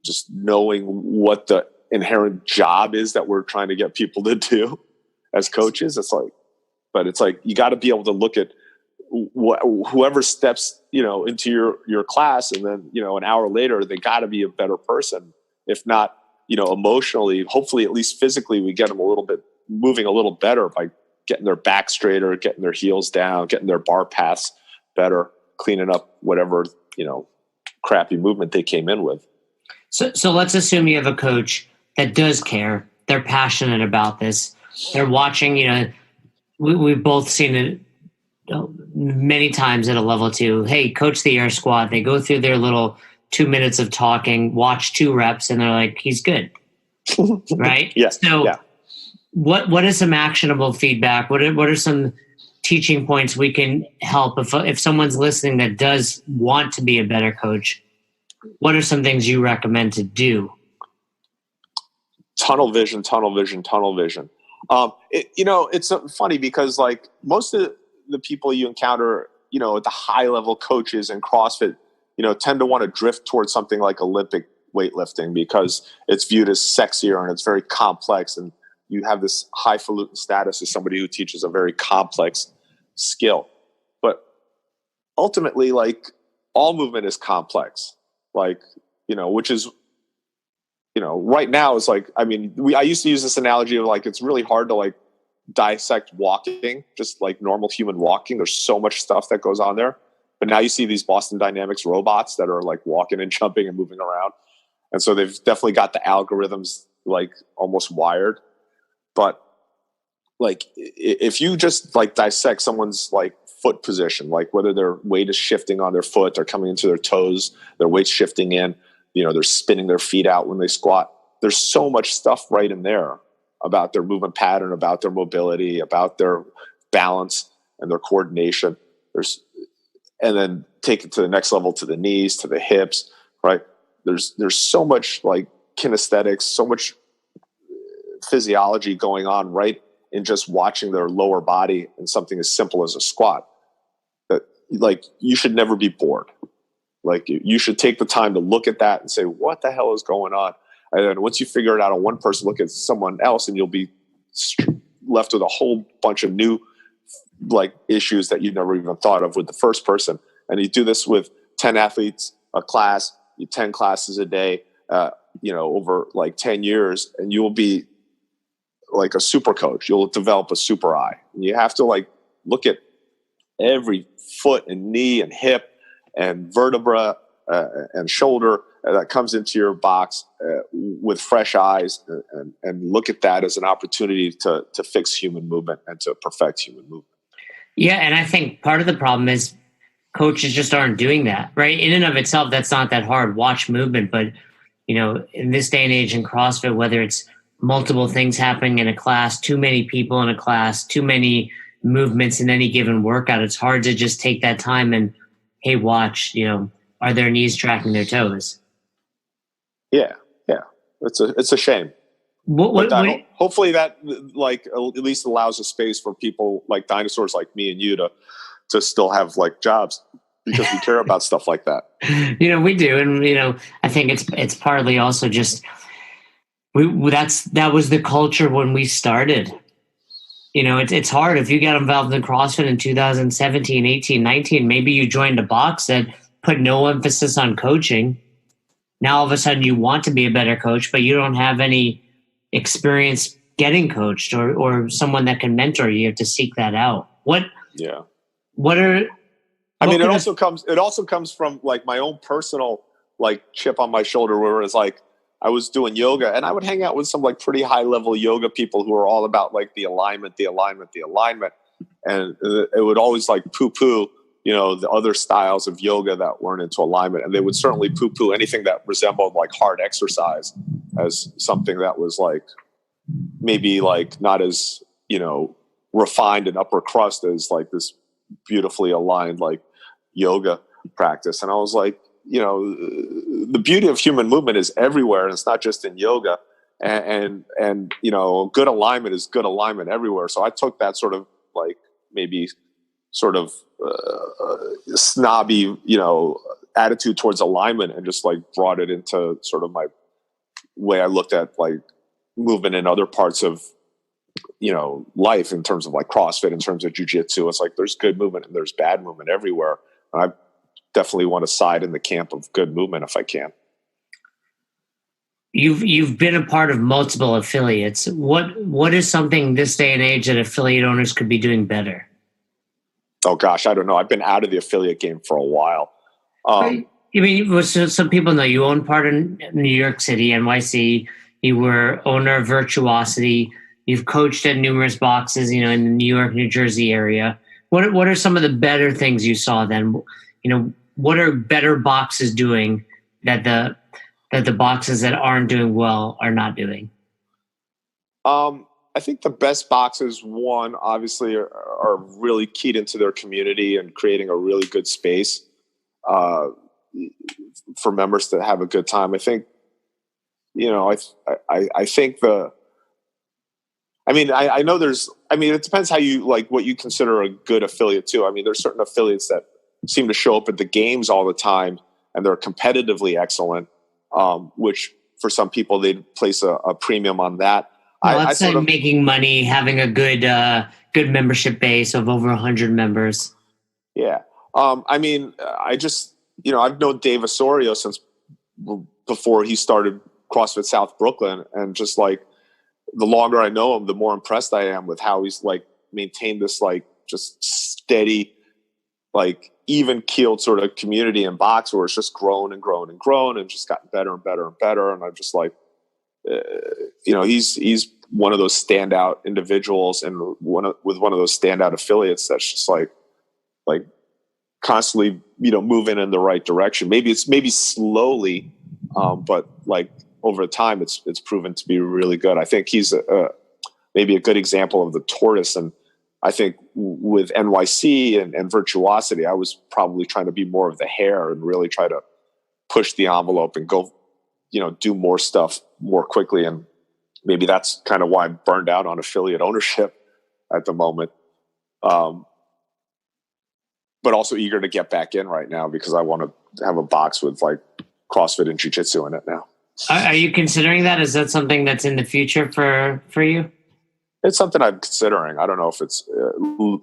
just knowing what the inherent job is that we're trying to get people to do as coaches. It's like you got to be able to look at whoever steps into your class, and then an hour later they got to be a better person. If not emotionally, hopefully at least physically, we get them moving a little better by getting their back straighter, getting their heels down, getting their bar paths better, cleaning up whatever crappy movement they came in with. So let's assume you have a coach that does care. They're passionate about this. They're watching, we've both seen it many times at a level 2. Hey, coach the air squat. They go through their little 2 minutes of talking, watch 2 reps, and they're like, he's good. Right? Yes. So yeah. What is some actionable feedback? What are some teaching points we can help if someone's listening that does want to be a better coach? What are some things you recommend to do? Tunnel vision. It's funny because like most of the people you encounter, at the high level coaches in CrossFit, tend to want to drift towards something like Olympic weightlifting because it's viewed as sexier and it's very complex. And you have this highfalutin status as somebody who teaches a very complex skill. But ultimately, like all movement is complex, like, which is, right now is like, I used to use this analogy of like, it's really hard to like dissect walking, just like normal human walking. There's so much stuff that goes on there. But now you see these Boston Dynamics robots that are like walking and jumping and moving around. And so they've definitely got the algorithms like almost wired. But like, if you just like dissect someone's like foot position, like whether their weight is shifting on their foot, they're coming into their toes, their weight's shifting in, they're spinning their feet out when they squat. There's so much stuff right in there about their movement pattern, about their mobility, about their balance and their coordination. And then take it to the next level, to the knees, to the hips, right? There's so much like kinesthetics, so much physiology going on right in just watching their lower body in something as simple as a squat, that like you should never be bored. Like you should take the time to look at that and say, what the hell is going on? And then once you figure it out on one person, look at someone else and you'll be left with a whole bunch of new like issues that you never even thought of with the first person. And you do this with 10 athletes a class, 10 classes a day, over like 10 years, and you will be like a super coach. You'll develop a super eye. And you have to like look at every foot and knee and hip and vertebra and shoulder that comes into your box with fresh eyes and look at that as an opportunity to fix human movement and to perfect human movement. Yeah, and I think part of the problem is coaches just aren't doing that, right? In and of itself, that's not that hard. Watch movement, but in this day and age in CrossFit, whether it's multiple things happening in a class, too many people in a class, too many movements in any given workout, it's hard to just take that time and, hey, watch, are their knees tracking their toes? Yeah. It's a shame. Hopefully that like at least allows a space for people like dinosaurs like me and you to still have like jobs, because we care about stuff like that. We do. And, I think it's partly also just, that was the culture when we started. It's hard if you get involved in CrossFit in 2017, 18, 19, maybe you joined a box that put no emphasis on coaching. Now all of a sudden you want to be a better coach, but you don't have any experience getting coached or someone that can mentor you. You have to seek that out. It also comes from like my own personal like chip on my shoulder, where it's like I was doing yoga and I would hang out with some like pretty high level yoga people who are all about like the alignment. And it would always like poo-poo, the other styles of yoga that weren't into alignment. And they would certainly poo-poo anything that resembled like hard exercise as something that was like maybe like not as, refined and upper crust as like this beautifully aligned like yoga practice. And I was like, the beauty of human movement is everywhere, and it's not just in yoga. And good alignment is good alignment everywhere. So I took that sort of like maybe sort of snobby, attitude towards alignment and just like brought it into sort of my way I looked at like movement in other parts of, life, in terms of like CrossFit, in terms of jiu-jitsu. It's like there's good movement and there's bad movement everywhere. And I definitely want to side in the camp of good movement if I can. You've been a part of multiple affiliates. What is something this day and age that affiliate owners could be doing better? Oh gosh, I don't know. I've been out of the affiliate game for a while. Some people know you own part of New York City, NYC. You were owner of Virtuosity. You've coached at numerous boxes, in the New York, New Jersey area. What are some of the better things you saw then? What are better boxes doing that the boxes that aren't doing well are not doing? I think the best boxes, one, obviously, are really keyed into their community and creating a really good space for members to have a good time. I think, I think I know it depends how you like what you consider a good affiliate too. I mean, there's certain affiliates that seem to show up at the games all the time and they're competitively excellent, which for some people they'd place a premium on that. Well, let's say making money, having a good membership base of over 100 members. Yeah. I've known Dave Osorio since before he started CrossFit South Brooklyn, and just like the longer I know him, the more impressed I am with how he's like maintained this like just steady, like even keeled sort of community in box where it's just grown and grown and grown and just gotten better and better and better. And I'm just like, he's one of those standout individuals and one of those standout affiliates that's just like constantly, moving in the right direction. Maybe slowly, but like over time, it's proven to be really good. I think he's maybe a good example of the tortoise. And I think with NYC and Virtuosity, I was probably trying to be more of the hare and really try to push the envelope and go, do more stuff more quickly. And maybe that's kind of why I'm burned out on affiliate ownership at the moment. But also eager to get back in right now because I want to have a box with like CrossFit and Jiu-Jitsu in it now. Are you considering that? Is that something that's in the future for you? It's something I'm considering. I don't know if it's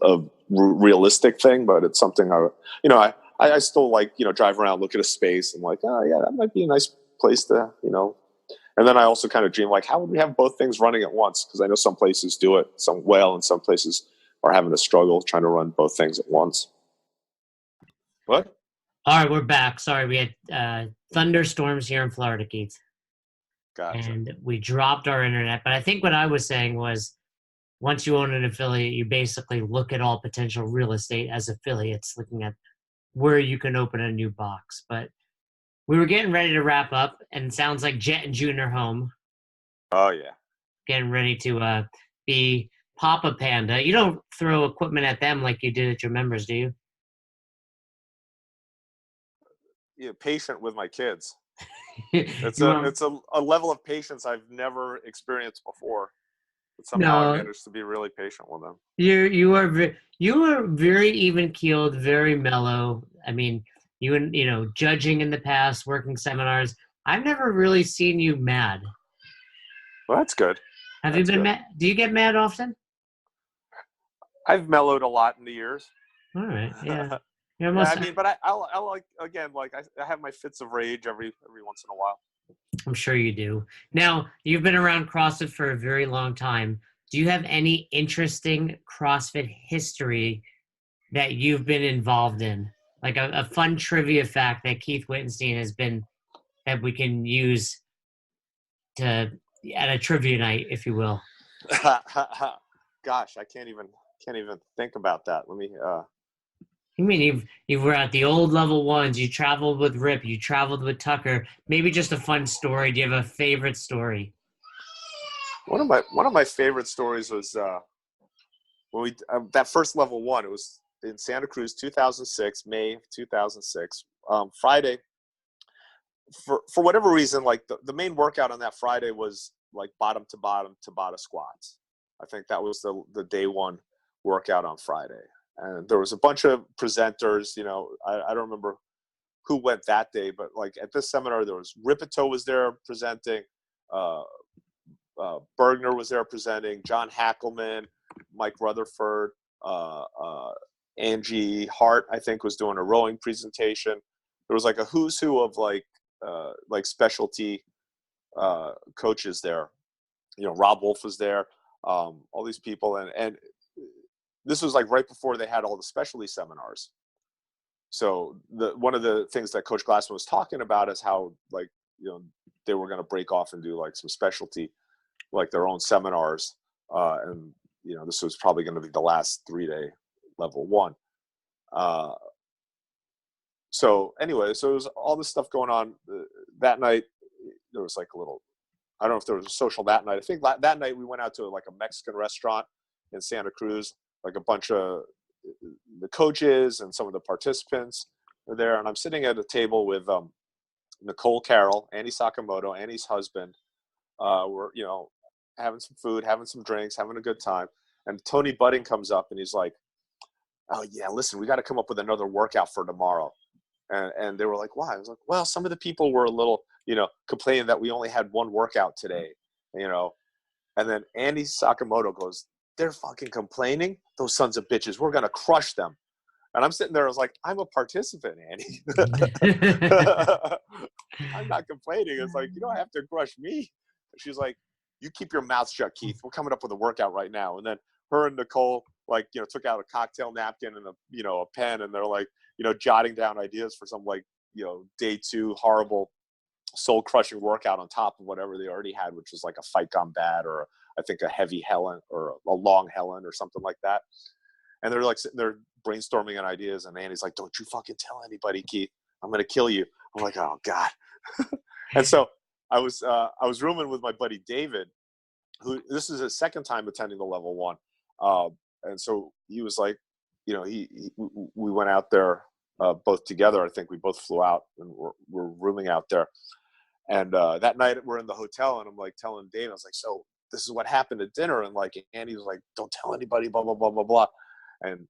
a realistic thing, but it's something I still like, drive around, look at a space and like, oh yeah, that might be a nice place to, and then I also kind of dream like, how would we have both things running at once? Because I know some places do it well, and some places are having a struggle trying to run both things at once. What? All right, we're back. Sorry, we had thunderstorms here in Florida, Keith. Gotcha. And we dropped our internet. But I think what I was saying was, once you own an affiliate, you basically look at all potential real estate as affiliates, looking at where you can open a new box. But we were getting ready to wrap up, and it sounds like Jet and June are home. Oh, yeah. Getting ready to be Papa Panda. You don't throw equipment at them like you did at your members, do you? Yeah, patient with my kids. It's a level of patience I've never experienced before. But somehow I managed to be really patient with them. You are very even keeled, very mellow. I mean, judging in the past, working seminars. I've never really seen you mad. Well, that's good. Have you been mad? Do you get mad often? I've mellowed a lot in the years. All right, yeah. But I like, again, like I have my fits of rage every once in a while. I'm sure you do. Now, you've been around CrossFit for a very long time. Do you have any interesting CrossFit history that you've been involved in? Like a fun trivia fact that Keith Wittenstein has been, that we can use at a trivia night, if you will. Gosh, I can't even think about that. Let me. You mean you were at the old level ones? You traveled with Rip. You traveled with Tucker. Maybe just a fun story. Do you have a favorite story? One of my favorite stories was when we that first level one. It was in Santa Cruz, 2006, May 2006, Friday. For whatever reason, like the main workout on that Friday was like bottom to bottom Tabata squats. I think that was the day one workout on Friday. And there was a bunch of presenters, I don't remember who went that day, but like at this seminar, there was Ripito was there presenting, Bergner was there presenting, John Hackelman, Mike Rutherford, Angie Hart, I think, was doing a rowing presentation. There was like a who's who of like specialty coaches there. Rob Wolf was there, all these people, and this was like right before they had all the specialty seminars. So one of the things that Coach Glassman was talking about is how they were going to break off and do like some specialty, like their own seminars. And this was probably going to be the last 3-day level one. So anyway, so there was all this stuff going on that night. There was like a little I don't know if there was a social that night. I think that night we went out to like a Mexican restaurant in Santa Cruz, like a bunch of the coaches and some of the participants were there. And I'm sitting at a table with Nicole Carroll, Annie Sakamoto, Annie's husband. We're, having some food, having some drinks, having a good time. And Tony Budding comes up and he's like, "Oh yeah, listen, we got to come up with another workout for tomorrow." And they were like, "Why?" I was like, "Well, some of the people were a little, complaining that we only had one workout today, And then Andy Sakamoto goes, "They're fucking complaining? Those sons of bitches. We're going to crush them." And I'm sitting there, I was like, "I'm a participant, Andy." I'm not complaining. It's like, you don't have to crush me. She's like, "You keep your mouth shut, Keith. We're coming up with a workout right now." And then her and Nicole, took out a cocktail napkin and a pen, and they're like, jotting down ideas for some day 2 horrible soul crushing workout on top of whatever they already had, which was like a fight gone bad, or I think a heavy Helen or a long Helen or something like that. And they're like sitting there brainstorming on ideas, and Andy's like, "Don't you fucking tell anybody, Keith. I'm going to kill you." I'm like, "Oh God." And so I was rooming with my buddy David, who this is his second time attending the level 1. And so he was like, we went out there both together. I think we both flew out and we're rooming out there. And that night we're in the hotel, and I'm like telling Dave, I was like, "So this is what happened at dinner." And like Andy was like, "Don't tell anybody, blah, blah, blah, blah, blah." And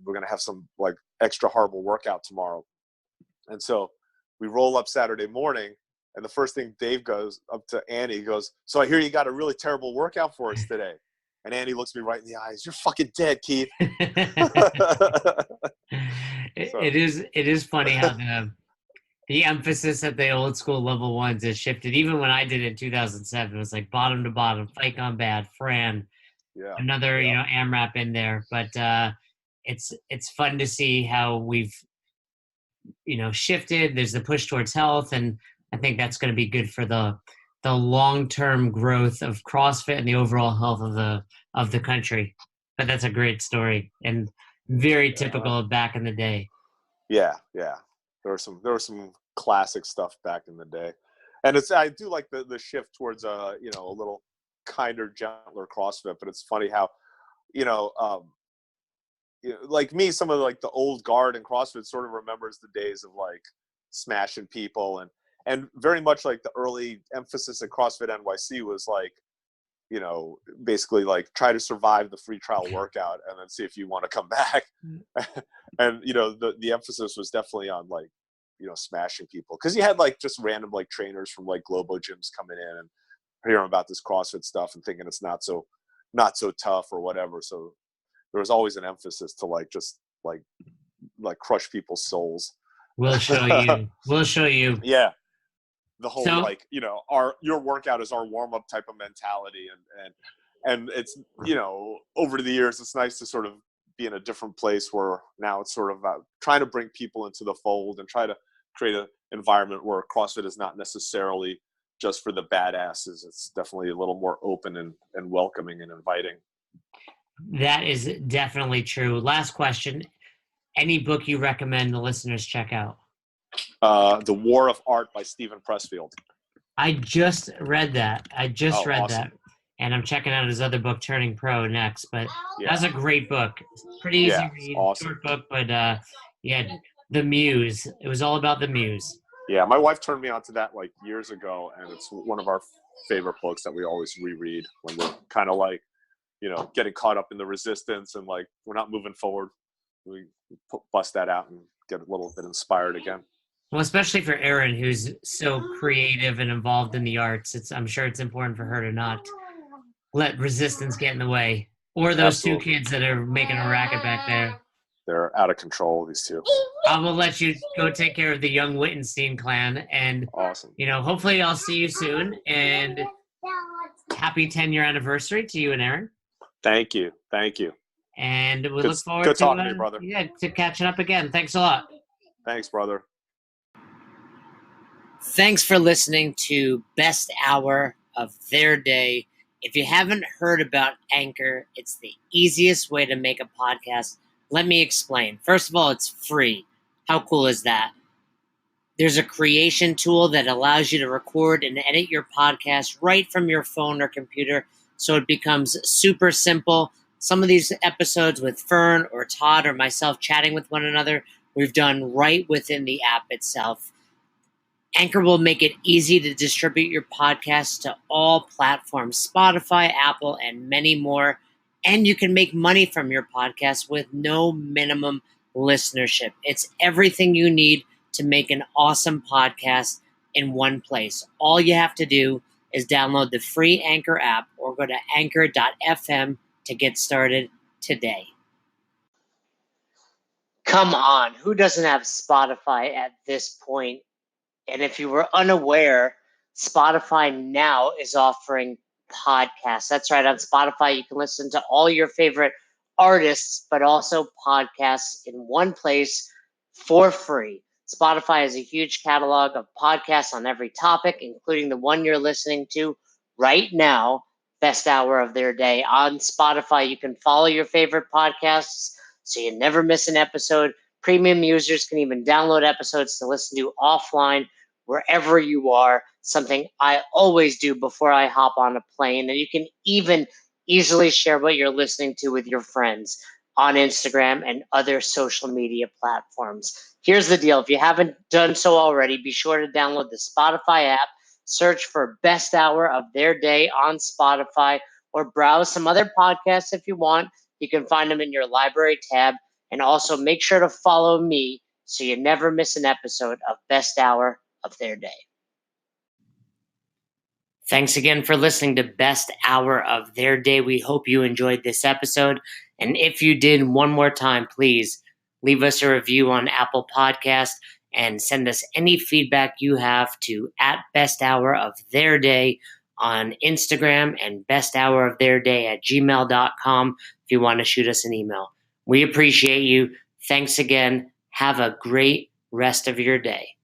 we're going to have some like extra horrible workout tomorrow. And so we roll up Saturday morning, and the first thing Dave goes up to Andy, he goes, "So I hear you got a really terrible workout for us today." And Andy looks me right in the eyes. "You're fucking dead, Keith." It is funny how the emphasis at the old school level 1s has shifted. Even when I did it in 2007, it was like bottom to bottom, fight gone bad, Fran, another AMRAP in there. But it's fun to see how we've shifted. There's the push towards health, and I think that's going to be good for the long-term growth of CrossFit and the overall health of the country. But that's a great story and very typical of back in the day. Yeah. There was some classic stuff back in the day, and I do like the shift towards a little kinder, gentler CrossFit. But it's funny how like me, some of the old guard in CrossFit sort of remembers the days of like smashing people, and very much like the early emphasis at CrossFit NYC was like, basically like try to survive the free trial workout and then see if you want to come back. And the emphasis was definitely on like smashing people, because you had like just random like trainers from like Globo gyms coming in and hearing about this CrossFit stuff and thinking it's not so tough or whatever. So there was always an emphasis to like just like crush people's souls. We'll show you. Yeah. The whole your workout is our warm-up type of mentality, and it's over the years it's nice to sort of be in a different place where now it's sort of about trying to bring people into the fold and try to create an environment where CrossFit is not necessarily just for the badasses. It's definitely a little more open and welcoming and inviting. That is definitely true. Last question. Any book you recommend the listeners check out? The War of Art by Stephen Pressfield. I just read that. Awesome. That. And I'm checking out his other book, Turning Pro, next. But that's a great book. Pretty easy read, awesome. Short book, but The Muse. It was all about the Muse. Yeah, my wife turned me on to that like years ago, and it's one of our favorite books that we always reread when we're kind of like, getting caught up in the resistance and like we're not moving forward. We bust that out and get a little bit inspired again. Well, especially for Erin, who's so creative and involved in the arts, I'm sure it's important for her to not let resistance get in the way. Or those Absolutely. 2 kids that are making a racket back there. They're out of control, these 2. I will let you go take care of the young Wittenstein clan. And, awesome. Hopefully I'll see you soon. And happy 10-year anniversary to you and Erin. Thank you. And we look forward to talking to you, brother. To catching up again. Thanks a lot. Thanks, brother. Thanks for listening to Best Hour of Their Day. If you haven't heard about Anchor, it's the easiest way to make a podcast. Let me explain. First of all, it's free. How cool is that? There's a creation tool that allows you to record and edit your podcast right from your phone or computer, so it becomes super simple. Some of these episodes with Fern or Todd or myself chatting with one another, we've done right within the app itself. Anchor will make it easy to distribute your podcast to all platforms, Spotify, Apple, and many more. And you can make money from your podcast with no minimum listenership. It's everything you need to make an awesome podcast in one place. All you have to do is download the free Anchor app or go to anchor.fm to get started today. Come on, who doesn't have Spotify at this point? And if you were unaware, Spotify now is offering podcasts. That's right. On Spotify, you can listen to all your favorite artists, but also podcasts in one place for free. Spotify has a huge catalog of podcasts on every topic, including the one you're listening to right now, Best Hour of Their Day. On Spotify, you can follow your favorite podcasts so you never miss an episode. Premium users can even download episodes to listen to offline wherever you are, something I always do before I hop on a plane. And you can even easily share what you're listening to with your friends on Instagram and other social media platforms. Here's the deal. If you haven't done so already, be sure to download the Spotify app, search for Best Hour of Their Day on Spotify, or browse some other podcasts if you want. You can find them in your library tab. And also make sure to follow me so you never miss an episode of Best Hour of Their Day. Thanks again for listening to Best Hour of Their Day. We hope you enjoyed this episode. And if you did, one more time, please leave us a review on Apple Podcast and send us any feedback you have to @besthouroftheirday on Instagram and besthouroftheirday@gmail.com if you want to shoot us an email. We appreciate you. Thanks again. Have a great rest of your day.